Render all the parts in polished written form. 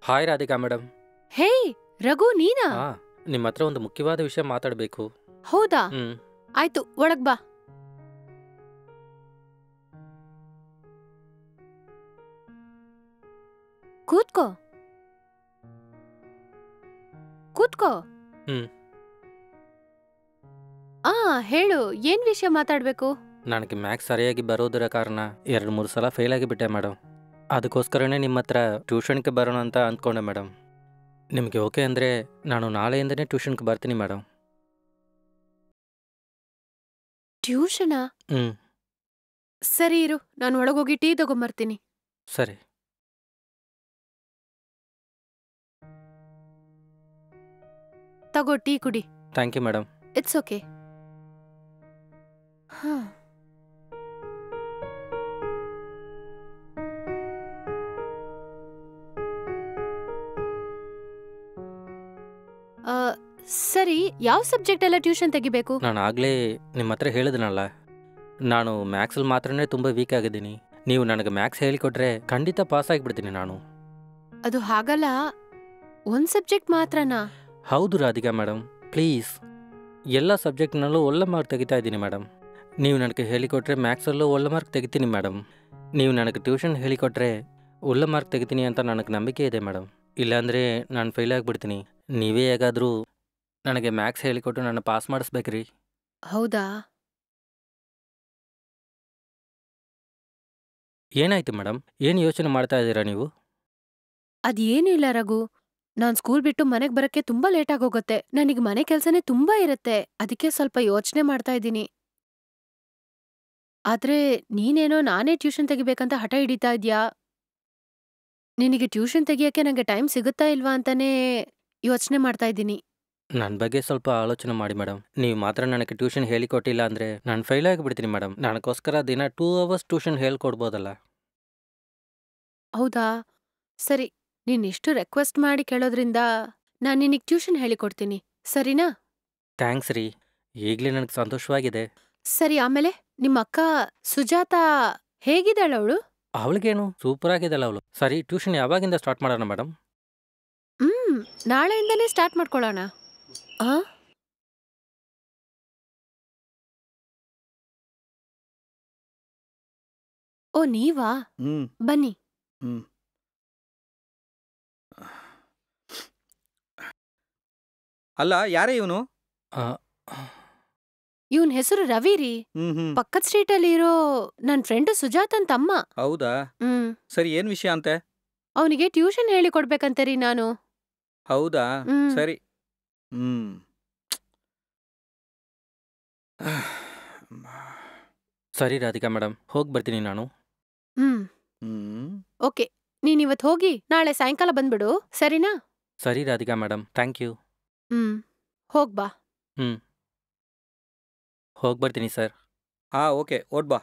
Hi Radhika madam. Hey Raghu, ನೀನಾ? ನಿಮ್ಮ ಹತ್ರ ಒಂದು ಮುಖ್ಯವಾದ ವಿಷಯ ಮಾತಾಡಬೇಕು. ಹೌದಾ? ಆಯ್ತು, ಒಳಗ್ ಬಾ. ಕೂತ್ಕೋ ಕೂತ್ಕೋ. ಹೇಳು, ಏನ್ ವಿಷಯ ಮಾತಾಡ್ಬೇಕು? ನನಗೆ ಮ್ಯಾಥ್ಸ್ ಸರಿಯಾಗಿ ಬರೋದರ ಕಾರಣ 2-3 ಸಲ ಫೇಲ್ ಆಗಿಬಿಟ್ಟೆ ಮೇಡಮ್. ಅದಕ್ಕೋಸ್ಕರನೇ ನಿಮ್ಮ ಹತ್ರ ಟ್ಯೂಷನ್ಗೆ ಬರೋಣ ಅಂತ ಅಂದ್ಕೊಂಡೆ ಮೇಡಮ್. ನಿಮಗೆ ಓಕೆ ಅಂದರೆ ನಾನು ನಾಳೆಯಿಂದನೇ ಟ್ಯೂಷನ್ಗೆ ಬರ್ತೀನಿ ಮೇಡಮ್. ಟ್ಯೂಷನಾ? ಸರಿ ಇರು, ನಾನು ಒಳಗೋಗಿ ಟೀ ತಗೊಂಬರ್ತೀನಿ. ಸರಿ. ತಗೋ, ಟೀ ಕುಡಿ. Thank you madam. It's okay. ಸರಿ, ಯಾವ ಸಬ್ಜೆಕ್ಟ್ ಎಲ್ಲ ಟ್ಯೂಷನ್ ತೆಗಿಬೇಕು? ನಾನು ಆಗಲೇ ನಿಮ್ಮ ಹತ್ರ ಹೇಳಿದ್ನಲ್ಲ, ನಾನು ಮ್ಯಾಥ್ಸಲ್ಲಿ ಮಾತ್ರನೇ ತುಂಬ ವೀಕ್ ಆಗಿದ್ದೀನಿ. ನೀವು ನನಗೆ ಮ್ಯಾಥ್ಸ್ ಹೇಳಿಕೊಟ್ರೆ ಖಂಡಿತ ಪಾಸ್ ಆಗಿಬಿಡ್ತೀನಿ ನಾನು. ಅದು ಹಾಗಲ್ಲ, ಒಂದ್ ಸಬ್ಜೆಕ್ಟ್ ಮಾತ್ರನಾ? ಹೌದು ರಾಧಿಕಾ ಮೇಡಮ್, ಪ್ಲೀಸ್. ಎಲ್ಲ ಸಬ್ಜೆಕ್ಟ್ನಲ್ಲೂ ಒಳ್ಳೆ ಮಾರ್ಕ್ ತೆಗಿತಾ ಇದ್ದೀನಿ ಮೇಡಮ್. ನೀವು ನನಗೆ ಹೇಳಿಕೊಟ್ರೆ ಮ್ಯಾಥ್ಸಲ್ಲೂ ಒಳ್ಳೆ ಮಾರ್ಕ್ ತೆಗಿತೀನಿ ಮೇಡಮ್. ನೀವು ನನಗೆ ಟ್ಯೂಷನ್ ಹೇಳಿಕೊಟ್ರೆ ಒಳ್ಳೆ ಮಾರ್ಕ್ ತೆಗಿತೀನಿ ಅಂತ ನನಗೆ ನಂಬಿಕೆ ಇದೆ ಮೇಡಮ್. ಇಲ್ಲಾಂದರೆ ನಾನು ಫೇಲ್ ಆಗಿಬಿಡ್ತೀನಿ. ನೀವೇ ಹೇಗಾದರೂ ನನಗೆ ಮ್ಯಾಥ್ಸ್ ಹೇಳಿಕೊಟ್ಟು ನನ್ನ ಪಾಸ್ ಮಾಡಿಸ್ಬೇಕ್ರಿ. ಹೌದಾ? ಏನಾಯ್ತು ಮೇಡಮ್? ಏನು ಯೋಚನೆ ಮಾಡ್ತಾ ಇದ್ದೀರಾ ನೀವು? ಅದೇನೂ ಇಲ್ಲ ರಘು, ನಾನ್ ಸ್ಕೂಲ್ ಬಿಟ್ಟು ಮನೆಗ್ ಬರಕ್ಕೆ ತುಂಬಾ ಲೇಟ್ ಆಗೋಗತ್ತೆ. ನನಗೆ ಮನೆ ಕೆಲ್ಸನೇ ತುಂಬಾ ಇರತ್ತೆ, ಅದಕ್ಕೆ ಸ್ವಲ್ಪ ಯೋಚನೆ ಮಾಡ್ತಾ ಇದ್ದೀನಿ. ಆದ್ರೆ ನೀನೇನೋ ನಾನೇ ಟ್ಯೂಷನ್ ತೆಗಿಬೇಕಂತ ಹಠ ಹಿಡಿತಾ ಇದ್ಯಾ. ನಿನಗೆ ಟ್ಯೂಷನ್ ತೆಗಿಯಕ್ಕೆ ನಂಗೆ ಟೈಮ್ ಸಿಗುತ್ತಾ ಇಲ್ವಾ ಅಂತಾನೇ ಯೋಚನೆ ಮಾಡ್ತಾ ಇದ್ದೀನಿ. ನನ್ನ ಬಗ್ಗೆ ಸ್ವಲ್ಪ ಆಲೋಚನೆ ಮಾಡಿ ಮೇಡಮ್. ನೀವು ಮಾತ್ರ ನನಗೆ ಟ್ಯೂಷನ್ ಹೇಳಿಕೊಟ್ಟಿಲ್ಲ ಅಂದರೆ ನಾನು ಫೇಲ್ ಆಗಿಬಿಡ್ತೀನಿ ಮೇಡಮ್. ನನಗೋಸ್ಕರ ದಿನ 2 ಅವರ್ಸ್ ಟ್ಯೂಷನ್ ಹೇಳ್ಕೊಡ್ಬೋದಲ್ಲ? ಹೌದಾ? ಸರಿ, ನೀನ್ ಇಷ್ಟು ರಿಕ್ವೆಸ್ಟ್ ಮಾಡಿ ಕೇಳೋದ್ರಿಂದ ನಾನ್ ನಿನಗ್ ಟ್ಯೂಷನ್ ಹೇಳಿಕೊಡ್ತೀನಿ, ಸರಿನಾ? ಥ್ಯಾಂಕ್ಸ್ ರೀ, ಈಗಲೇ ನನಗೆ ಸಂತೋಷವಾಗಿದೆ. ಸರಿ, ಆಮೇಲೆ ನಿಮ್ಮ ಅಕ್ಕ ಸುಜಾತ ಹೇಗಿದ್ದಾಳವಳು? ಅವಳಿಗೇನು, ಸೂಪರ್ ಆಗಿದ್ದಲ್ಲ ಅವಳು. ಸರಿ, ಟ್ಯೂಷನ್ ಯಾವಾಗಿಂದ ಸ್ಟಾರ್ಟ್ ಮಾಡೋಣ ಮೇಡಮ್? ನಾಳೆಯಿಂದನೇ ಸ್ಟಾರ್ಟ್ ಮಾಡ್ಕೊಳ್ಳೋಣ. ಓ, ನೀವಾ? ಬನ್ನಿ. ಅಲ್ಲ, ಯಾರೇ ಇವನು? ಇವನ್ ಹೆಸರು ರವಿ ರೀ. ಪಕ್ಕದ ಸ್ಟ್ರೀಟಲ್ಲಿ ಇರೋ ನನ್ ಫ್ರೆಂಡ್ ಸುಜಾತನ್ ತಮ್ಮ. ಹೌದಾ? ಸರಿ, ಏನ್ ವಿಷಯ ಅಂತೆ? ಅವನಿಗೆ ಟ್ಯೂಷನ್ ಹೇಳಿ ಕೊಡ್ಬೇಕಂತೆ ರೀ ನಾನು. ಹೌದಾ? ಸರಿ. ಸರಿ ರಾಧಿಕಾ ಮೇಡಮ್, ಹೋಗಿ ಬರ್ತೀನಿ ನಾನು. ಓಕೆ, ನೀನ್ ಇವತ್ ಹೋಗಿ ನಾಳೆ ಸಾಯಂಕಾಲ ಬಂದ್ಬಿಡು, ಸರಿನಾ? ಸರಿ ರಾಧಿಕಾ ಮೇಡಮ್, ಥ್ಯಾಂಕ್ ಯು. ಹೋಗ್ಬಾ. ಹೋಗಿ ಬರ್ತೀನಿ ಸರ್. ಓಕೆ, ಓಡ್ಬಾ.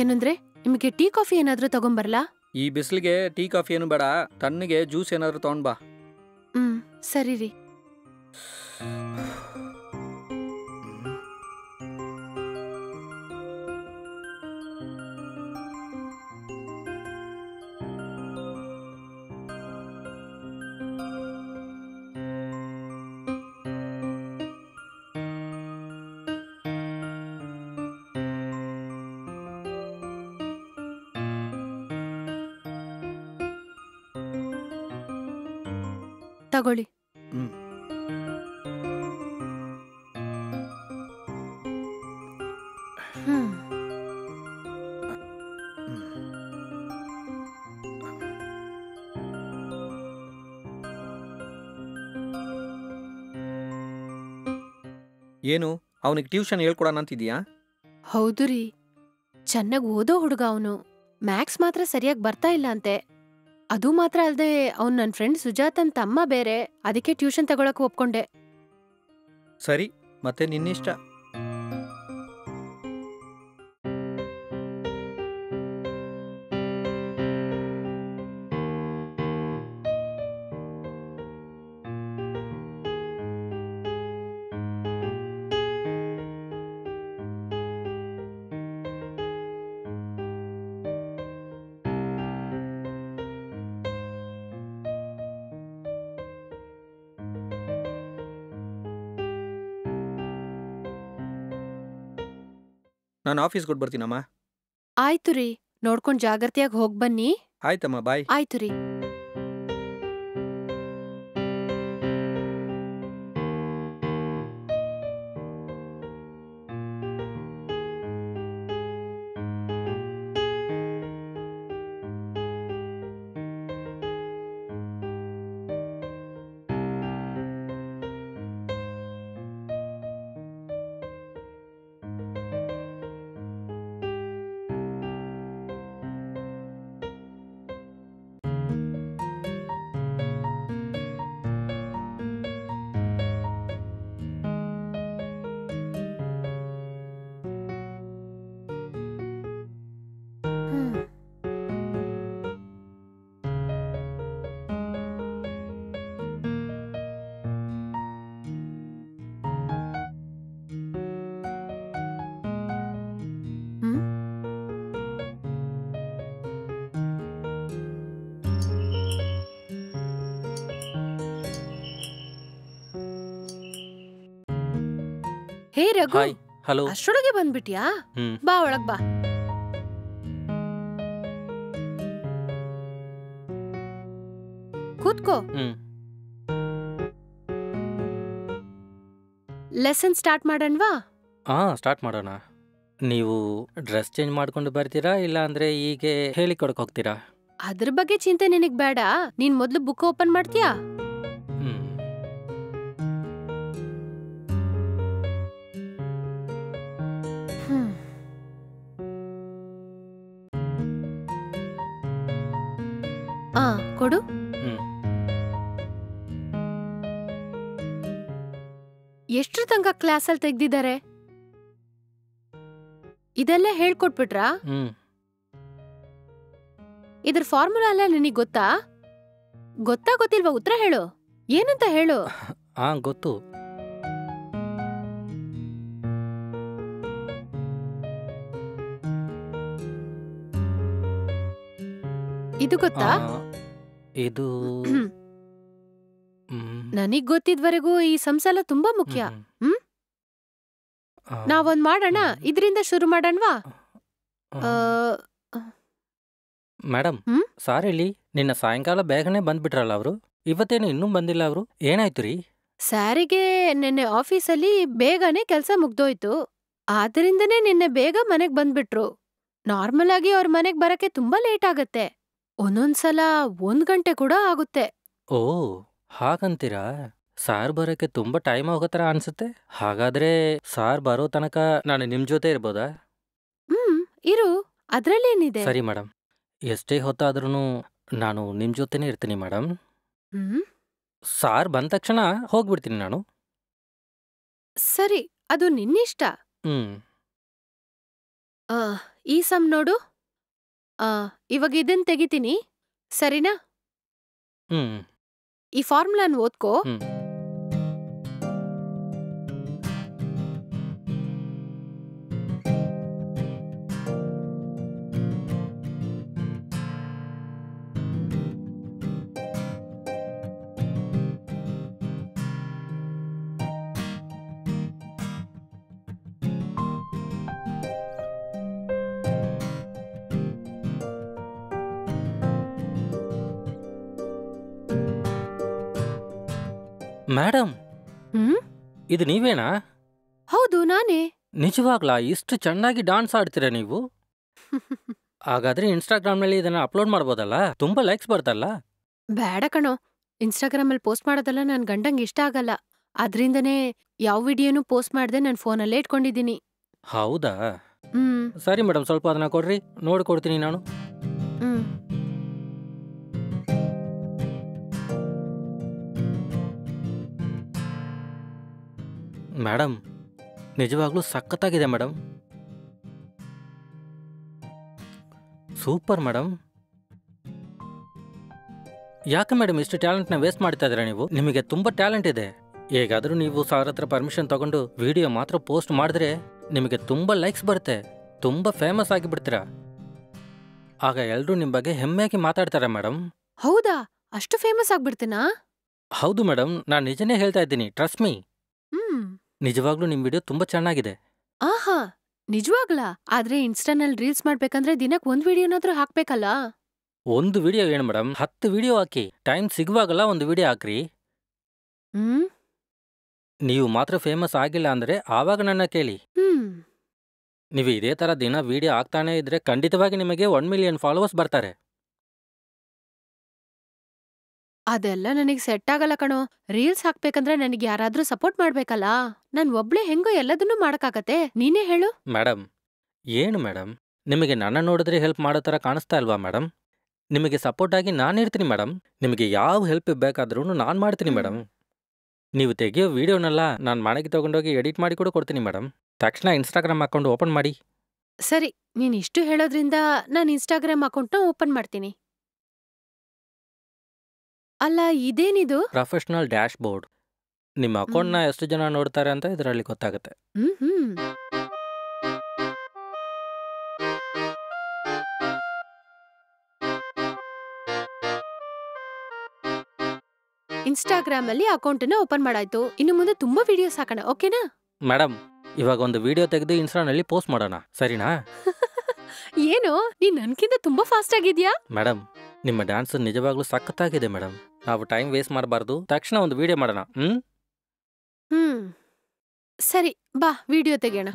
ಏನಂದ್ರೆ, ನಿಮಗೆ ಟೀ ಕಾಫಿ ಏನಾದ್ರೂ ತಗೊಂಬರ್ಲಾ? ಈ ಬಿಸಿಲಿಗೆ ಟೀ ಕಾಫಿ ಏನು ಬೇಡ, ತಣ್ಣಗೆ ಜ್ಯೂಸ್ ಏನಾದ್ರೂ ತಗೊಂಡ್ ಬಾ. ಸರಿ ರೀ. ತಗೊಳ್ಳಿ. ಏನು, ಅವನಿಗೆ ಟ್ಯೂಷನ್ ಹೇಳ್ಕೊಡೋಣ ಅಂತಿದ್ಯಾ? ಹೌದು ರೀ, ಚೆನ್ನಾಗ್ ಓದೋ ಹುಡುಗ ಅವನು. ಮ್ಯಾಥ್ಸ್ ಮಾತ್ರ ಸರಿಯಾಗಿ ಬರ್ತಾ ಇಲ್ಲ ಅಂತೆ. ಅದು ಮಾತ್ರ ಅಲ್ಲದೆ ಅವ್ನು ನನ್ನ ಫ್ರೆಂಡ್ ಸುಜಾತನ್ ತಮ್ಮ ಬೇರೆ, ಅದಕ್ಕೆ ಟ್ಯೂಷನ್ ತಗೊಳಕ್ ಒಪ್ಕೊಂಡೆ. ಸರಿ, ಮತ್ತೆ ನಿನ್ನಿಷ್ಟ. ನಾನು ಆಫೀಸ್ಗೆ ಕೊಟ್ಟು ಬರ್ತೀನಮ್ಮ. ಆಯ್ತು ರೀ, ನೋಡ್ಕೊಂಡ್ ಜಾಗ್ರತೆಯಾಗಿ ಹೋಗ್ಬನ್ನಿ. ಆಯ್ತಮ್ಮ, ಬಾಯ್. ಆಯ್ತು ರೀ. ಹ್ಮ್. ಹ್ಮ್. Hey Raghu, hi. ಹಲೋ. ಅಷ್ಟೊಳಗೆ ಬಂದ್ಬಿಟ್ಯಾ? ಹ್ಮ್. ಬಾ ಒಳಗ್ ಬಾ. ಕೂತ್ಕೋ. ಹ್ಮ್. ಲೆಸನ್ ಸ್ಟಾರ್ಟ್ ಮಾಡಣ್ವಾ? ಸ್ಟಾರ್ಟ್ ಮಾಡೋಣ. ನೀವು ಡ್ರೆಸ್ ಚೇಂಜ್ ಮಾಡ್ಕೊಂಡು ಬರ್ತೀರಾ ಇಲ್ಲ ಅಂದ್ರೆ ಹೀಗೆ ಹೇಳಿಕೊಡಕ್ ಹೋಗ್ತೀರಾ? ಅದ್ರ ಬಗ್ಗೆ ಚಿಂತೆ ನಿನಗ್ ಬೇಡ. ನೀನ್ ಮೊದ್ಲು ಬುಕ್ ಓಪನ್ ಮಾಡ್ತೀಯಾ? ಹ್ಮ್. ಹ್ಮ್. ಕೊಡು. ಹ್ಮ್. ಎಷ್ಟ್ರ ತನಕ ಕ್ಲಾಸಲ್ಲಿ ತೆಗ್ದಿದ್ದಾರೆ? ಇದೆಲ್ಲ ಹೇಳ್ಕೊಟ್ಬಿಟ್ರಾ? ಹ್ಮ್. ಇದ್ರ ಫಾರ್ಮುಲಾ ಎಲ್ಲ ನಿನಗ್ ಗೊತ್ತಾ? ಗೊತ್ತಿಲ್ವಾ? ಉತ್ತರ ಹೇಳು. ಏನಂತ ಹೇಳು. ಗೊತ್ತು. ಇದು ಗೊತ್ತಾ? ಇದು ನನಗ್ ಗೊತ್ತಿದ್ವರೆಗೂ ಈ ಸಂಸಲ ತುಂಬಾ ಮುಖ್ಯ. ಹ್ಮ್. ನಾವೊಂದ್ ಮಾಡೋಣ, ಇದ್ರಿಂದ ಶುರು ಮಾಡಣ್ವಾ? ಮೇಡಮ್, ಸಾರಿಲಿ, ನಿನ್ನ ಸಾಯಂಕಾಲ ಬೇಗನೆ ಬಂದ್ಬಿಟ್ರಲ್ಲ ಅವರು. ಇವತ್ತೇನು ಇನ್ನೂ ಬಂದಿಲ್ಲ ಅವರು. ಏನಾಯ್ತು ರೀ? ಸ್ಯಾರಿಗೆ ನಿನ್ನೆ ಆಫೀಸಲ್ಲಿ ಬೇಗನೆ ಕೆಲ್ಸ ಮುಗ್ದೋಯ್ತು. ಆದ್ರಿಂದನೇ ನಿನ್ನೆ ಬೇಗ ಮನೆಗ್ ಬಂದ್ಬಿಟ್ರು. ನಾರ್ಮಲ್ ಆಗಿ ಅವ್ರ ಮನೆಗ್ ಬರಕ್ಕೆ ತುಂಬಾ ಲೇಟ್ ಆಗತ್ತೆ. ಒಂದೊಂದ್ಸಲ 1 ಗಂಟೆ ಕೂಡ ಆಗುತ್ತೆ. ಓ, ಹಾಗಂತೀರಾ? ಸಾರ್ ಬರೋಕ್ಕೆ ತುಂಬಾ ಟೈಮ್ ಹೋಗೋ ಥರ ಅನ್ಸುತ್ತೆ. ಹಾಗಾದ್ರೆ ಸಾರ್ ಬರೋ ತನಕ ನಾನು ನಿಮ್ ಜೊತೆ ಇರ್ಬೋದಾ? ಇರು, ಅದ್ರಲ್ಲೇನಿದೆ. ಸರಿ ಮೇಡಮ್, ಎಷ್ಟೇ ಹೊತ್ತಾದ್ರೂ ನಾನು ನಿಮ್ ಜೊತೆನೇ ಇರ್ತೀನಿ ಮೇಡಮ್. ಸಾರ್ ಬಂದ ತಕ್ಷಣ ಹೋಗ್ಬಿಡ್ತೀನಿ ನಾನು. ಸರಿ, ಅದು ನಿನ್ನಿಷ್ಟ. ಈ ಸಮ್ ನೋಡು. ಇವಾಗ ಇದನ್ ತೆಗಿತೀನಿ, ಸರಿನಾ? ಈ ಫಾರ್ಮುಲಾನ್ ಓದ್ಕೋ. ಮೇಡಮ್, ಇದು ನೀವೇನಾ? ಹೌದು, ನಾನೇ. ನಿಜವಾಗ್ಲಾ? ಇಷ್ಟು ಚೆನ್ನಾಗಿ ಡಾನ್ಸ್ ಆಡ್ತೀರಾ ನೀವು? ಹಾಗಾದ್ರೆ ಇನ್ಸ್ಟಾಗ್ರಾಮ್ನಲ್ಲಿ ಇದನ್ನ ಅಪ್ಲೋಡ್ ಮಾಡ್ಬೋದಲ್ಲ? ತುಂಬಾ ಲೈಕ್ಸ್ ಬರ್ತಲ್ಲ? ಬೇಡ ಕಣೋ, ಇನ್ಸ್ಟಾಗ್ರಾಮಲ್ಲಿ ಪೋಸ್ಟ್ ಮಾಡೋದೆಲ್ಲ ನನ್ ಗಂಡಂಗೆ ಇಷ್ಟ ಆಗಲ್ಲ. ಅದ್ರಿಂದನೇ ಯಾವ ವಿಡಿಯೋನು ಪೋಸ್ಟ್ ಮಾಡ್ದೆ ನನ್ ಫೋನಲ್ಲೇ ಇಟ್ಕೊಂಡಿದ್ದೀನಿ. ಹೌದಾ? ಸರಿ ಮೇಡಮ್, ಸ್ವಲ್ಪ ಅದನ್ನ ಕೊಡ್ರಿ, ನೋಡ್ಕೊಡ್ತೀನಿ ನಾನು. ಮೇಡಮ್, ನಿಜವಾಗ್ಲೂ ಸಖತ್ತಾಗಿದೆ ಮೇಡಮ್. Super madam. ಯಾಕೆ ಮೇಡಮ್ ಇಷ್ಟು ಟ್ಯಾಲೆಂಟ್ನ ವೇಸ್ಟ್ ಮಾಡ್ತಾ ಇದ್ದೀರಾ ನೀವು? ನಿಮಗೆ ತುಂಬ ಟ್ಯಾಲೆಂಟ್ ಇದೆ. ಹೇಗಾದರೂ ನೀವು ಸಾರ್ ಹತ್ರ ಪರ್ಮಿಷನ್ ತಗೊಂಡು ವಿಡಿಯೋ ಮಾತ್ರ ಪೋಸ್ಟ್ ಮಾಡಿದ್ರೆ ನಿಮಗೆ ತುಂಬ ಲೈಕ್ಸ್ ಬರುತ್ತೆ, ತುಂಬ ಫೇಮಸ್ ಆಗಿಬಿಡ್ತೀರಾ. ಆಗ ಎಲ್ಲರೂ ನಿಮ್ಮ ಬಗ್ಗೆ ಹೆಮ್ಮೆಯಾಗಿ ಮಾತಾಡ್ತಾರೆ ಮೇಡಮ್. ಹೌದಾ? ಅಷ್ಟು ಫೇಮಸ್ ಆಗ್ಬಿಡ್ತೀನಾ? ಹೌದು ಮೇಡಮ್, ನಾನು ನಿಜನೇ ಹೇಳ್ತಾ ಇದ್ದೀನಿ, ಟ್ರಸ್ಟ್ ಮೀ. ನಿಜವಾಗ್ಲೂ ನಿಮ್ಮ ವಿಡಿಯೋ ತುಂಬ ಚೆನ್ನಾಗಿದೆ. ಆಹಾ, ನಿಜವಾಗ್ಲಾ? ಆದ್ರೆ ಇನ್ಸ್ಟಾನಲ್ಲಿ ರೀಲ್ಸ್ ಮಾಡ್ಬೇಕಂದ್ರೆ ದಿನಕ್ಕೆ ಒಂದ್ ವಿಡಿಯೋನಾದ್ರೂ ಹಾಕ್ಬೇಕಲ್ಲ? ಒಂದು ವಿಡಿಯೋ ಏನು ಮೇಡಮ್, 10 ವಿಡಿಯೋ ಹಾಕಿ. ಟೈಮ್ ಸಿಗುವಾಗಲ್ಲ ಒಂದು ವಿಡಿಯೋ ಹಾಕ್ರಿ. ಹ್ಮ್ ನೀವು ಮಾತ್ರ ಫೇಮಸ್ ಆಗಿಲ್ಲ ಅಂದ್ರೆ ಆವಾಗ ನನ್ನ ಕೇಳಿ. ಹ್ಮ್ ನೀವು ಇದೇ ಥರ ದಿನ ವಿಡಿಯೋ ಹಾಕ್ತಾನೇ ಇದ್ರೆ ಖಂಡಿತವಾಗಿ ನಿಮಗೆ 1 ಮಿಲಿಯನ್ ಫಾಲೋವರ್ಸ್ ಬರ್ತಾರೆ. ಅದೆಲ್ಲ ನನಗ್ ಸೆಟ್ ಆಗಲ್ಲ ಕಣೋ. ರೀಲ್ಸ್ ಹಾಕ್ಬೇಕಂದ್ರೆ ನನಗೆ ಯಾರಾದ್ರೂ ಸಪೋರ್ಟ್ ಮಾಡ್ಬೇಕಲ್ಲ. ನಾನ್ ಒಬ್ಳೆ ಹೆಂಗೋ ಎಲ್ಲದನ್ನೂ ಮಾಡಕ್ಕಾಗತ್ತೆ? ನೀನೇ ಹೇಳು. ಮೇಡಮ್, ಏನು ಮೇಡಮ್, ನಿಮಗೆ ನನ್ನ ನೋಡಿದ್ರೆ ಹೆಲ್ಪ್ ಮಾಡೋ ಥರ ಕಾಣಿಸ್ತಾ ಇಲ್ವಾ ಮೇಡಮ್? ನಿಮಗೆ ಸಪೋರ್ಟ್ ಆಗಿ ನಾನಿರ್ತೀನಿ ಮೇಡಮ್. ನಿಮಗೆ ಯಾವ ಹೆಲ್ಪ್ ಬೇಕಾದ್ರೂ ನಾನು ಮಾಡ್ತೀನಿ ಮೇಡಮ್. ನೀವು ತೆಗೆಯೋ ವಿಡಿಯೋನೆಲ್ಲ ನಾನು ಮನೆಗೆ ತಗೊಂಡೋಗಿ ಎಡಿಟ್ ಮಾಡಿ ಕೂಡ ಕೊಡ್ತೀನಿ ಮೇಡಮ್. ತಕ್ಷಣ ಇನ್ಸ್ಟಾಗ್ರಾಮ್ ಅಕೌಂಟ್ ಓಪನ್ ಮಾಡಿ. ಸರಿ, ನೀನ್ ಇಷ್ಟು ಹೇಳೋದ್ರಿಂದ ನಾನ್ ಇನ್ಸ್ಟಾಗ್ರಾಮ್ ಅಕೌಂಟ್ನ ಓಪನ್ ಮಾಡ್ತೀನಿ. ಅಲ್ಲ, ಇದೇನಿದು? Professional dash board. ನಿಮ್ಮ ಅಕೌಂಟ್ನ ಎಷ್ಟು ಜನ ನೋಡ್ತಾರೆ ಅಂತ ಇದರಲ್ಲಿ ಗೊತ್ತಾಗುತ್ತೆ. ಹ್ಮ್ ಇನ್ಸ್ಟಾಗ್ರಾಮ್ ಅಲ್ಲಿ ಅಕೌಂಟನ್ನ ಓಪನ್ ಮಾಡಾಯ್ತು. ಇನ್ನು ಮುಂದೆ ತುಂಬಾ ವಿಡಿಯೋಸ್ ಹಾಕೋಣ, ಓಕೆನಾ? ಮೇಡಮ್, ಇವಾಗ ಒಂದು ವಿಡಿಯೋ ತೆಗೆದು ಇನ್ಸ್ಟಾನಲ್ಲಿ ಪೋಸ್ಟ್ ಮಾಡೋಣ, ಸರಿನಾ? ಏನೋ, ನೀನ್ ನನ್ಕಿಂತ ತುಂಬಾ ಫಾಸ್ಟ್ ಆಗಿದ್ಯಾ. ಮೇಡಮ್, ನಿಮ್ಮ ಡ್ಯಾನ್ಸ್ ನಿಜವಾಗ್ಲೂ ಸಖತ್ತಾಗಿದೆ ಮೇಡಮ್. ನಾವು ಟೈಮ್ ವೇಸ್ಟ್ ಮಾಡಬಾರ್ದು, ತಕ್ಷಣ ಒಂದು ವಿಡಿಯೋ ಮಾಡೋಣ. ಸರಿ, ಬಾ ವಿಡಿಯೋ ತೆಗೆಯೋಣ.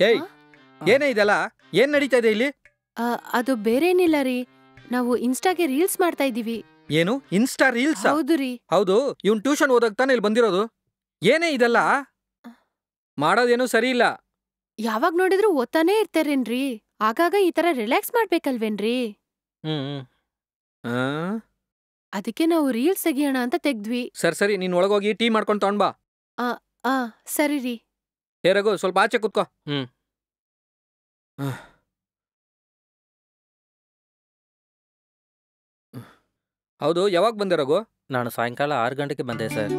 ಏಯ್, ಏನೇ ಇದೆಲ್ಲ? ಏನ್ ನಡೀತಾ ಇದೆ ಇಲ್ಲಿ? ಅದು ಬೇರೇನಿಲ್ಲ ರೀ, ನಾವು ಇನ್ಸ್ಟಾಗೆ ರೀಲ್ಸ್ ಮಾಡ್ತಾ ಇದೀವಿ. ಏನು, ಇನ್ಸ್ಟಾ ರೀಲ್ಸ್? ಹೌದು ರೀ. ಹೌದು, ಇವ್ನ್ ಟ್ಯೂಷನ್ ಓದಕ್ ತಾನೆ ಇಲ್ಲಿ ಬಂದಿರೋದು. ಏನೇ ಇದೆಲ್ಲ? ಮಾಡೋದೇನು ಸರಿ ಇಲ್ಲ. ಯಾವಾಗ ನೋಡಿದ್ರು ಓದ್ತಾನೇ ಇರ್ತಾರೇನ್ರಿ? ಆಗಾಗ ಈ ತರ ರಿಲ್ಯಾಕ್ಸ್ ಮಾಡ್ಬೇಕಲ್ವೇನ್ರಿ? ಅದಕ್ಕೆ ನಾವು ರೀಲ್ಸ್ ತೆಗಿಯೋಣ ಅಂತ ತೆಗ್ದ್ವಿ. ಸರಿ, ನೀನ್ ಒಳಗೋಗಿ ಟೀ ಮಾಡ್ಕೊಂಡ್ ತಗೊಂಡ್ ಬಾ. ಸರಿ ರೀ. ಹೇ ರಘು, ಸ್ವಲ್ಪ ಆಚೆ ಕುತ್ಕೋ. ಹೌದು, ಯಾವಾಗ ಬಂದೆ ರಘು? ನಾನು ಸಾಯಂಕಾಲ 6 ಗಂಟೆಗೆ ಬಂದೆ ಸರ್.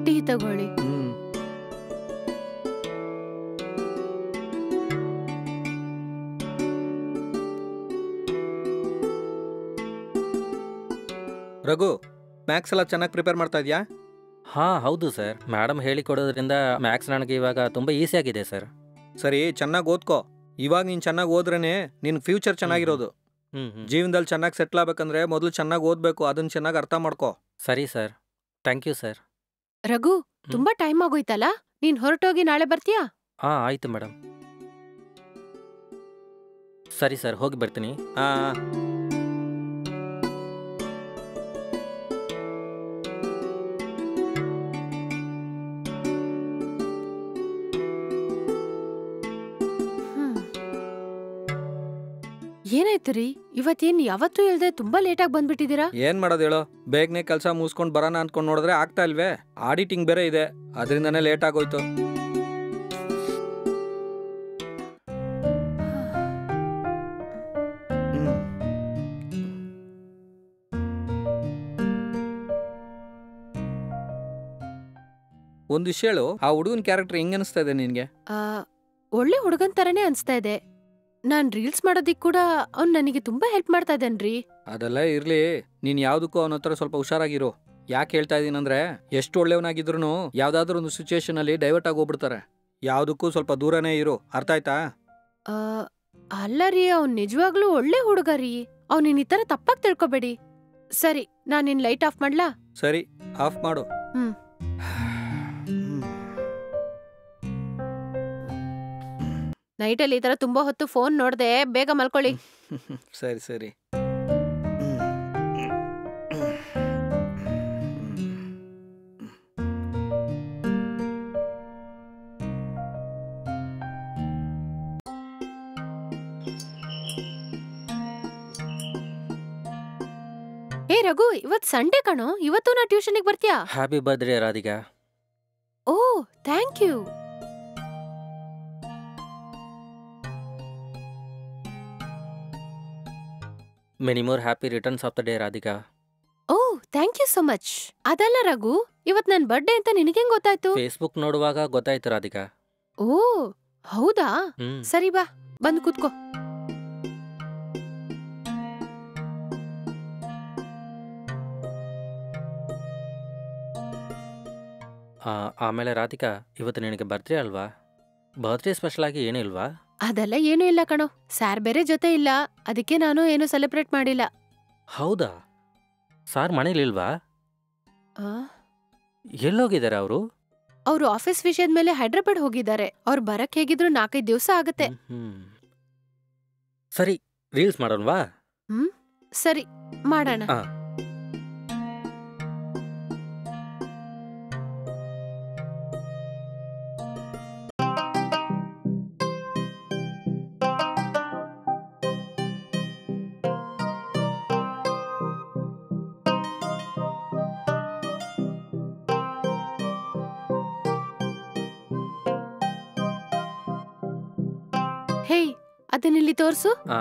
ಟೀ ತಗೊಳ್ಳಿ. ರಘು, ಮ್ಯಾಕ್ಸ್ ಎಲ್ಲ ಚೆನ್ನಾಗಿ ಪ್ರಿಪೇರ್ ಮಾಡ್ತಾ ಇದೆಯಾ? ಹೌದು ಸರ್. ಮೇಡಮ್ ಹೇಳಿಕೊಡೋದ್ರಿಂದ ಮ್ಯಾಕ್ಸ್ ನನಗೆ ಇವಾಗ ತುಂಬ ಈಸಿ ಆಗಿದೆ ಸರ್. ಸರಿ, ಚೆನ್ನಾಗಿ ಓದ್ಕೋ. ಇವಾಗ ನೀನು ಚೆನ್ನಾಗಿ ಓದ್ರೇನೆ ನಿನ್ ಫ್ಯೂಚರ್ ಚೆನ್ನಾಗಿರೋದು. ಜೀವನದಲ್ಲಿ ಚೆನ್ನಾಗಿ ಸೆಟ್ಲ್ ಆಗ್ಬೇಕಂದ್ರೆ ಮೊದಲು ಚೆನ್ನಾಗಿ ಓದ್ಬೇಕು. ಅದನ್ನ ಚೆನ್ನಾಗಿ ಅರ್ಥ ಮಾಡ್ಕೋ. ಸರಿ sir, thank you sir. Raghu, ತುಂಬಾ ಟೈಮ್ ಆಗೋಯ್ತಲ್ಲ, ನೀನ್ ಹೊರಟೋಗಿ ನಾಳೆ ಬರ್ತೀಯಾ? ಆಯ್ತು ಮೇಡಮ್. ಸರಿ ಸರ್, ಹೋಗಿ ಬರ್ತೀನಿ. ಏನಾಯ್ತು ರೀ, ಇವತ್ತೇನ್ ಯಾವತ್ತೂ ಇಲ್ದೆ ತುಂಬಾ ಲೇಟಾಗಿ ಬಂದ್ಬಿಟ್ಟಿದ್ದೀರಾ? ಏನ್ ಮಾಡೋದು ಹೇಳೋ, ಬೇಗನೆ ಕೆಲಸ ಮುಗಿಸ್ಕೊಂಡು ಬರೋಣ ಅನ್ಕೊಂಡು ನೋಡಿದ್ರೆ ಆಗ್ತಾ ಇಲ್ವೇ. ಆಡಿಟಿಂಗ್ ಬೇರೆ ಇದೆ, ಅದರಿಂದನೇ ಲೇಟ್ ಆಗೋಯ್ತು. ಒಂದು ವಿಷಯ ಹೇಳು, ಆ ಹುಡುಗನ ಕ್ಯಾರೆಕ್ಟರ್ ಹೆಂಗ್ ಅನಿಸ್ತಾ ಇದೆ ನಿನ್ಗೆ? ಒಳ್ಳೆ ಹುಡುಗನ್ ತರನೇ ಅನ್ಸ್ತಾ ಇದೆ. ನಾನ್ ರೀಲ್ಸ್ ಮಾಡೋದಿಕ್ ಕೂಡ ಅವ್ನ್ ನನಗೆ ತುಂಬಾ ಹೆಲ್ಪ್ ಮಾಡ್ತಾ ಇದ್ದಾನ್ರಿ. ಅದೆಲ್ಲ ಇರ್ಲಿ, ನೀನ್ ಯಾವ್ದಕ್ಕೂ ಅವನ ಹತ್ರ ಸ್ವಲ್ಪ ಹುಷಾರಾಗಿರು. ಯಾಕೆ ಹೇಳ್ತಾ ಇದೀನಂದ್ರೆ, ಎಷ್ಟು ಒಳ್ಳೆಯವನಾಗಿದ್ರು ಯಾವ್ದಾದ್ರು ಒಂದು ಸಿಚುಯೇಷನ್ ಅಲ್ಲಿ ಡೈವರ್ಟ್ ಆಗಿ ಹೋಗ್ಬಿಡ್ತಾರೆ. ಯಾವ್ದಕ್ಕೂ ಸ್ವಲ್ಪ ದೂರನೇ ಇರು, ಅರ್ಥ ಆಯ್ತಾ? ಅಲ್ಲ ರೀ, ಅವ್ನ್ ನಿಜವಾಗ್ಲೂ ಒಳ್ಳೆ ಹುಡುಗ ರೀ. ಅವ್ನಿನ್ ಈ ತರ ತಪ್ಪಾಗಿ ತಿಳ್ಕೊಬೇಡಿ. ಸರಿ, ನಾನ್ ನಿನ್ ಲೈಟ್ ಆಫ್ ಮಾಡ್ಲಾ? ಸರಿ, ಆಫ್ ಮಾಡು. ಹ್ಮ್. ನೈಟಲ್ಲಿ ಈ ತರ ತುಂಬಾ ಹೊತ್ತು ಫೋನ್ ನೋಡ್ದೆ, ಬೇಗ ಮಲ್ಕೊಳ್ಳಿ. ಸರಿ ಸರಿ. ಏ ರಘು, ಇವತ್ ಸಂಡೇ ಕಣೋ, ಇವತ್ತು ನಾ ಟ್ಯೂಷನಿಗೆ ಬರ್ತೀಯಾ? Happy birthday Radhika. Oh, thank you. Many more happy returns of the day Radhika. Oh, thank you so much. ಅದಲ್ಲ ರಘು, ಇವತ್ ನನ್ ಬರ್ಡೇ ಅಂತ ನಿನಗೇಂಗ್ ಗೊತ್ತಾಯ್ತು? ಫೇಸ್ಬುಕ್ ನೋಡುವಾಗ ಗೊತ್ತಾಯ್ತು ರಾಧಿಕಾ. ಓ, ಹೌದಾ? ಹ್ಮ್. ಸರಿ ಬಾ, ಬಂದು ಕೂತ್ಕೋ. ಆಮೇಲೆ ರಾಧಿಕಾ, ಇವತ್ತು ನಿನಗೆ ಬರ್ತ್ಡೇ ಅಲ್ವಾ? ಬರ್ತ್ಡೇ ಸ್ಪೆಷಲ್ ಆಗಿ ಏನೂ ಇಲ್ವಾ? ಅದೆಲ್ಲ ಏನೂ ಇಲ್ಲ ಕಣೋ, ಸಾರ್ ಬೇರೆ ಜೊತೆ ಇಲ್ಲ, ಅದಕ್ಕೆ ನಾನು ಏನು ಸೆಲೆಬ್ರೇಟ್ ಮಾಡಿಲ್ಲ. ಹೌದಾ? ಸಾರ್ ಮನೇಲಿಲ್ವಾ? ಆ? ಎಲ್ಲೋಗಿದ್ದಾರೆ ಅವರು? ಅವ್ರು ಆಫೀಸ್ ವಿಷಯದ ಮೇಲೆ ಹೈದ್ರಾಬಾದ್ ಹೋಗಿದ್ದಾರೆ. ಅವ್ರು ಬರಕ್ ಹೇಗಿದ್ರು 4-5 ದಿವಸ ಆಗತ್ತೆ. ಸರಿ, ರೀಲ್ಸ್ ಮಾಡೋಣವಾ? ಸರಿ, ಮಾಡೋಣ. ಹೇಯ್, ಅದನ್ನಿಲ್ಲಿ ತೋರ್ಸು. ಹಾ,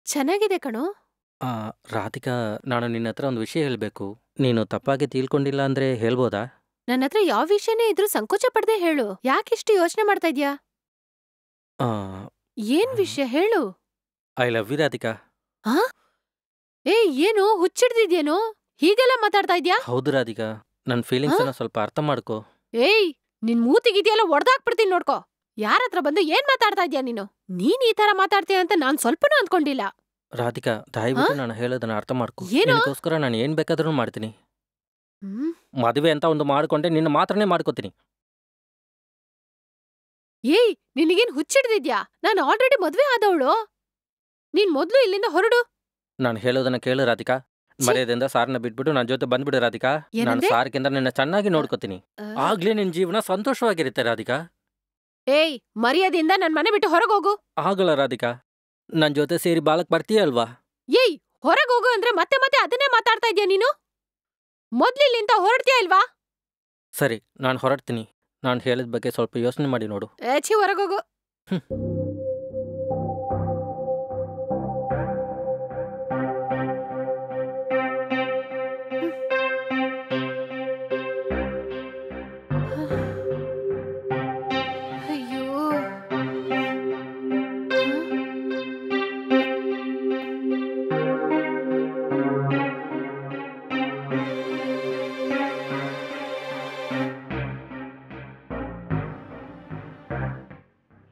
ಚೆನ್ನಾಗಿದೆ ಕಣೋ. ರಾಧಿಕಾ, ನಾನು ನಿನ್ನ ಹತ್ರ ಒಂದು ವಿಷಯ ಹೇಳಬೇಕು. ನೀನು ತಪ್ಪಾಗಿ ತಿಳ್ಕೊಂಡಿಲ್ಲ ಅಂದ್ರೆ ಹೇಳ್ಬೋದಾ? ನನ್ನ ಹತ್ರ ಯಾವ ವಿಷಯನೇ ಇದ್ರೂ ಸಂಕೋಚ ಪಡ್ದೆ ಹೇಳು. ಯಾಕಿಷ್ಟು ಯೋಚನೆ ಮಾಡ್ತಾ ಇದ್ಯಾ? ಏನ್ ವಿಷಯ ಹೇಳು. I love you Radhika. ಏನು ಹುಚ್ಚಿಡ್ದಿದ್ಯೇನೋ, ಹೀಗೆಲ್ಲ ಮಾತಾಡ್ತಾ ಇದ್ಯಾ? ಹೌದು ರಾಧಿಕಾ, ನನ್ನ ಫೀಲಿಂಗ್ಸ್ ಅನ್ನ ಸ್ವಲ್ಪ ಅರ್ಥ ಮಾಡ್ಕೋ. ಏಯ್, ನಿನ್ ಮೂತಿಗಿದ್ಯಲ್ಲ ಒಡ್ದಾಕ್ಬಿಡ್ತೀನಿ ನೋಡ್ಕೋ. ಯಾರತ್ರ ಬಂದು ಏನ್ ಮಾತಾಡ್ತಾ ಇದ್ಯಾ ನೀನು? ನೀನ್ ಈ ತರ ಮಾತಾಡ್ತೀಯ ಅಂತ ನಾನ್ ಸ್ವಲ್ಪನೂ ಅಂದ್ಕೊಂಡಿಲ್ಲ. ರಾಧಿಕಾ, ದಯವಿಟ್ಟು ನಾನು ಹೇಳೋದನ್ನ ಅರ್ಥ ಮಾಡ್ಕೋ. ಏನೋ? ನಿನಗೋಸ್ಕರ ನಾನು ಏನ್ ಬೇಕಾದ್ರೂ ಮಾಡ್ತೀನಿ. ಮದುವೆ ಅಂತ ಒಂದು ಮಾಡ್ಕೊಂಡೆ ನಿನ್ನ ಮಾತ್ರನೇ ಮಾಡ್ಕೋತೀನಿ. ಏಯ್, ನಿನಗೇನ್ ಹುಚ್ಚಿಡ್ದಿದ್ಯಾ? ನಾನು ಆಲ್ರೆಡಿ ಮದ್ವೆ ಆದವಳು. ನೀನ್ ಮೊದ್ಲು ಇಲ್ಲಿಂದ ಹೊರಡು. ನಾನು ಹೇಳೋದನ್ನ ಕೇಳು ರಾಧಿಕಾ. ಮರ್ಯಾದೆಯಿಂದ ಸಾರನ್ನ ಬಿಟ್ಬಿಟ್ಟು ನನ್ನ ಜೊತೆ ಬಂದ್ಬಿಡು ರಾಧಿಕಾ. ನಾನು ಏನಂದೆ? ಸಾರ್ಕಿಂತ ನಿನ್ನ ಚೆನ್ನಾಗಿ ನೋಡ್ಕೋತೀನಿ. ಆಗ್ಲೇ ನಿನ್ ಜೀವನ ಸಂತೋಷವಾಗಿರುತ್ತೆ ರಾಧಿಕಾ. ಏಯ್, ಮರ್ಯಾದೆಯಿಂದ ನನ್ ಮನೆ ಬಿಟ್ಟು ಹೊರಗೋಗು. ಆಗಲ್ಲ ರಾಧಿಕಾ, ನನ್ ಜೊತೆ ಸೇರಿ ಬಾಳಕ್ ಬರ್ತೀಯ ಅಲ್ವಾ? ಏಯ್, ಹೊರಗೋಗು ಅಂದ್ರೆ ಮತ್ತೆ ಮತ್ತೆ ಅದನ್ನೇ ಮಾತಾಡ್ತಾ ಇದ್ಯಾ ನೀನು? ಮೊದ್ಲಿಲ್ಲಿಂದ ಹೊರಡ್ತೀಯಾ ಇಲ್ವಾ? ಸರಿ, ನಾನು ಹೊರಡ್ತೀನಿ. ನಾನು ಹೇಳಿದ ಬಗ್ಗೆ ಸ್ವಲ್ಪ ಯೋಚನೆ ಮಾಡಿ ನೋಡು. ಏಚಿ, ಹೊರಗೋಗು. ಅಯ್ಯೋ.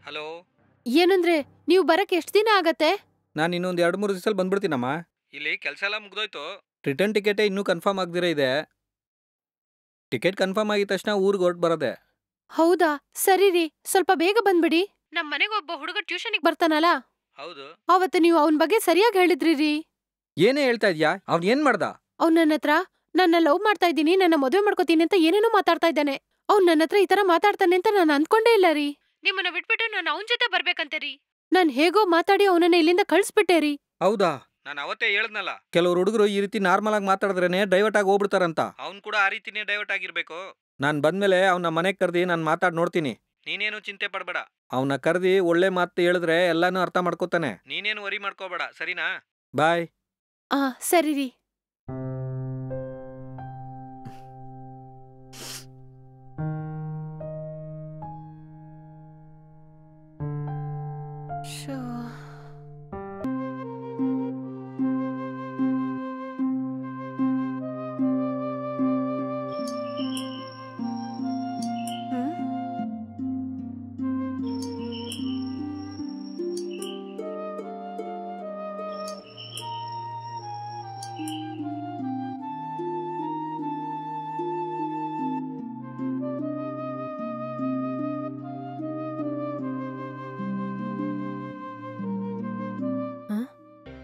ಹಲೋ. ಏನಂದ್ರೆ, ನೀವು ಬರಕ್ ಎಷ್ಟ್ ದಿನ ಆಗತ್ತೆ? ನಾನು ಇನ್ನೊಂದು 2-3 ದಿವಸದಲ್ಲಿ ಬಂದ್ಬಿಡ್ತೀನಮ್ಮ. ಇಲ್ಲಿ ಕೆಲಸ ಎಲ್ಲ ಮುಗ್ದೋಯ್ತು. ರಿಟರ್ನ್ ಟಿಕೆಟೇ ಇನ್ನೂ ಕನ್ಫರ್ಮ್ ಆಗದಿರ ಇದೆ. ಟಿಕೆಟ್ ಕನ್ಫರ್ಮ್ ಆಗಿದ ತಕ್ಷಣ ಊರಿಗೆ ಹೊರಟು ಬರೋದೆ. ಹೌದಾ? ಸರಿ ರೀ, ಸ್ವಲ್ಪ ಬೇಗ ಬಂದ್ಬಿಡಿ. ನಮ್ ಮನೆಗೆ ಒಬ್ಬ ಹುಡುಗ ಟ್ಯೂಷನಿಗೆ ಬರ್ತಾನಲ್ಲ, ಹೌದು. ಅವತ್ತು ನೀವು ಅವನ್ ಬಗ್ಗೆ ಸರಿಯಾಗಿ ಹೇಳಿದ್ರಿ ರೀ. ಏನೇ ಹೇಳ್ತಾ ಇದ್ಯಾ? ಅವ್ನ್ ಏನ್ ಮಾಡ್ದ? ಅವ್ನ್ ನನ್ನ ಹತ್ರ ನನ್ನ ಲವ್ ಮಾಡ್ತಾ ಇದ್ದೀನಿ, ನನ್ನ ಮದುವೆ ಮಾಡ್ಕೋತೀನಿ ಅಂತ ಏನೇನೋ ಮಾತಾಡ್ತಾ ಇದ್ದಾನೆ. ಅವ್ನ್ ನನ್ನ ಹತ್ರ ಈ ತರ ಮಾತಾಡ್ತಾನೆ ಅಂತ ನಾನು ಅನ್ಕೊಂಡೇ ಇಲ್ಲ ರೀ. ನಿಮ್ಮನ್ನ ಬಿಟ್ಬಿಟ್ಟು ನಾನು ಅವನ್ ಜೊತೆ ಬರ್ಬೇಕಂತೆ ರೀ. ನಾನ್ ಹೇಗೋ ಮಾತಾಡಿ ಅವನನ್ನ ಇಲ್ಲಿಂದ ಕಳ್ಸ್ಬಿಟ್ಟೆ ರೀ. ಹೌದಾ? ನಾನು ಅವತ್ತೇ ಹೇಳದ್ನಲ್ಲ, ಕೆಲವರು ಹುಡುಗರು ಈ ರೀತಿ ನಾರ್ಮಲ್ ಆಗಿ ಮಾತಾಡಿದ್ರೇನೆ ಡೈವರ್ಟ್ ಆಗಿ ಹೋಗ್ಬಿಡ್ತಾರಂತ. ಅವ್ನು ಕೂಡ ಆ ರೀತಿನೇ ಡೈವರ್ಟ್ ಆಗಿರ್ಬೇಕು. ನಾನ್ ಬಂದ್ಮೇಲೆ ಅವನ ಮನೆಗೆ ಕರ್ದಿ ನಾನು ಮಾತಾಡಿ ನೋಡ್ತೀನಿ. ನೀನೇನು ಚಿಂತೆ ಪಡ್ಬೇಡ. ಅವನ ಕರ್ದಿ ಒಳ್ಳೆ ಮಾತು ಹೇಳಿದ್ರೆ ಎಲ್ಲಾನು ಅರ್ಥ ಮಾಡ್ಕೋತಾನೆ. ನೀನೇನು ವರಿ ಮಾಡ್ಕೋಬೇಡ, ಸರಿನಾ? ಬಾಯ್. ಸರಿ ರೀ.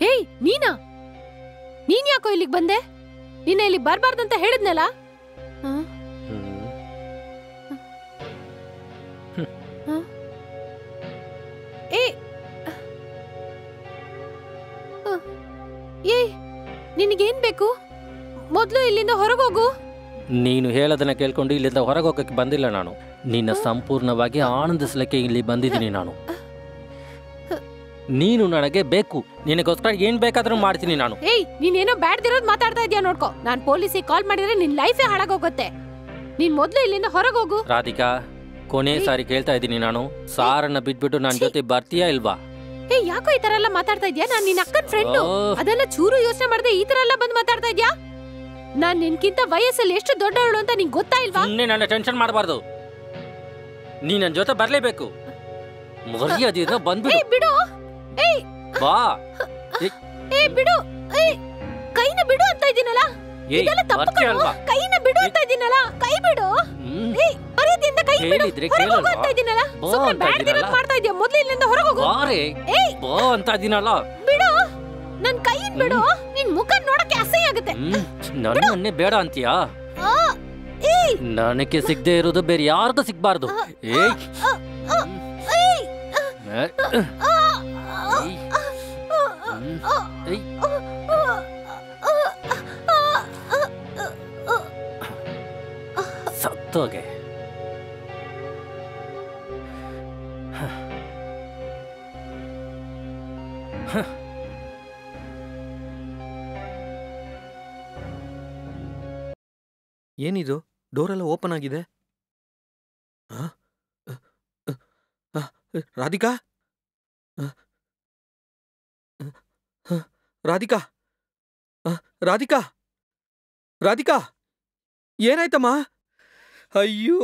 ಏಯ್ ನೀನಾ? ನೀನ್ ಯಾಕೋ ಇಲ್ಲಿಗೆ ಬಂದೆ? ನಿನ್ನ ಇಲ್ಲಿ ಬರ್ಬಾರ್ದಂತ ಹೇಳಿದ್ನಲ್ಲ. ಏಯ್ ನಿನಗೇನ್ ಬೇಕು? ಮೊದ್ಲು ಇಲ್ಲಿಂದ ಹೊರಗೋಗು. ನೀನು ಹೇಳೋದನ್ನ ಕೇಳ್ಕೊಂಡು ಇಲ್ಲಿಂದ ಹೊರಗೆ ಹೋಗಕ್ಕೆ ಬಂದಿಲ್ಲ ನಾನು. ನಿನ್ನ ಸಂಪೂರ್ಣವಾಗಿ ಆನಂದಿಸ್ಲಿಕ್ಕೆ ಇಲ್ಲಿ ಬಂದಿದ್ದೀನಿ ನಾನು. ನೀನು ನನಗೆ ಬೇಕು. ನಿನಗೋಸ್ಕರ ಏನ್ ಬೇಕಾದ್ರೂ ಮಾಡ್ತೀನಿ ನಾನು. ಏಯ್ ನೀನೇನೋ ಬ್ಯಾಡ್ದಿರೋದ್ ಮಾತಾಡ್ತಾ ಇದ್ಯಾ ನೋಡ್ಕೋ. ನಾನ್ ಪೊಲೀಸಿಗೆ ಕಾಲ್ ಮಾಡಿದ್ರೆ ನಿನ್ ಲೈಫೇ ಹಾಳಾಗೋಗುತ್ತೆ. ನೀನ್ ಮೊದ್ಲು ಇಲ್ಲಿಂದ ಹೊರಗೋಗು. ರಾಧಿಕಾ, ಕೊನೆ ಸಾರಿ ಕೇಳ್ತಾ ಇದ್ದೀನಿ ನಾನು. ಸಾರನ್ನ ಬಿಟ್ಬಿಟ್ಟು ನನ್ನ ಜೊತೆ ಬರ್ತೀಯಾ ಇಲ್ವಾ? ಏಯ್ ಯಾಕೋ ಈ ತರ ಎಲ್ಲ ಮಾತಾಡ್ತಾ ಇದ್ಯಾ? ನಾನ್ ನಿನ್ ಅಕ್ಕನ್ ಫ್ರೆಂಡು. ಅದೆಲ್ಲ ಚೂರು ಯೋಚನೆ ಮಾಡದೆ ಈ ತರ ಎಲ್ಲ ಬಂದ್ ಮಾತಾಡ್ತಾ ಇದ್ಯಾ? ನಾನ್ ನಿನ್ಕಿಂತ ವಯಸ್ಸಲ್ಲಿ ಎಷ್ಟು ದೊಡ್ಡವಳು ಅಂತ ನಿಂಗೆ ಗೊತ್ತಾ ಇಲ್ವಾ? ಸುಮ್ಮನೆ ನನ್ನ ಟೆನ್ಷನ್ ಮಾಡಬಾರ್ದು. ನೀ ನನ್ನ ಜೊತೆ ಬರ್ಲೇಬೇಕು. ಮರ್ಯಾದೆಯಿಂದ ಬಂದ್ಬಿಡು. ಏಯ್ ಬಿಡು. ಏಯ್ ಬಾ. ಏಯ್ ಬಿಡು. ಏಯ್ ಕೈನ ಬಿಡು ಅಂತ ಇದೀನಲ್ಲ. ಇದೆಲ್ಲ ತಪ್ಪು ಕಣೋ. ಕೈನ ಬಿಡು ಅಂತ ಇದೀನಲ್ಲ. ಕೈ ಬಿಡು. ಏಯ್ ಮರ್ಯಾದೆಯಿಂದ ಕೈ ಬಿಡು. ಹೇಳಿದ್ರೆ ಕೇಳಲ್ವಾ? ಅಂತ ಇದೀನಲ್ಲ. ಸುಮ್ಮನೆ ಬ್ಯಾಡ್ದಿರೋದ್ ಮಾಡ್ತಾ ಇದ್ಯಾ? ಮೊದ್ಲು ಇಲ್ಲಿಂದ ಹೊರಗೋಗು. ಬಾರೆ. ಏಯ್ ಬಾ ಅಂತ ಇದೀನಲ್ಲ. ಬಿಡು. ನನ್ ಕೈನ್ ಬಿಡು. ನಿನ್ ಮುಖ ನೋಡಕ್ಕೆ ಅಸಹ್ಯ ಆಗುತ್ತೆ. ನನ್ನನ್ನೇ ಬೇಡ ಅಂತೀಯಾ? ನನಗೆ ಸಿಗದೆ ಇರೋದು ಬೇರೆ ಯಾರಿಗೂ ಸಿಗ್ಬಾರ್ದು. ಏಯ್ ಸತ್ತೋಗೆ. ಏನಿದು? ಡೋರೆಲ್ಲ ಓಪನ್ ಆಗಿದೆ. ರಾಧಿಕಾ, ರಾಧಿಕಾ, ರಾಧಿಕಾ, ರಾಧಿಕಾ, ಏನಾಯ್ತಮ್ಮ? ಅಯ್ಯೋ!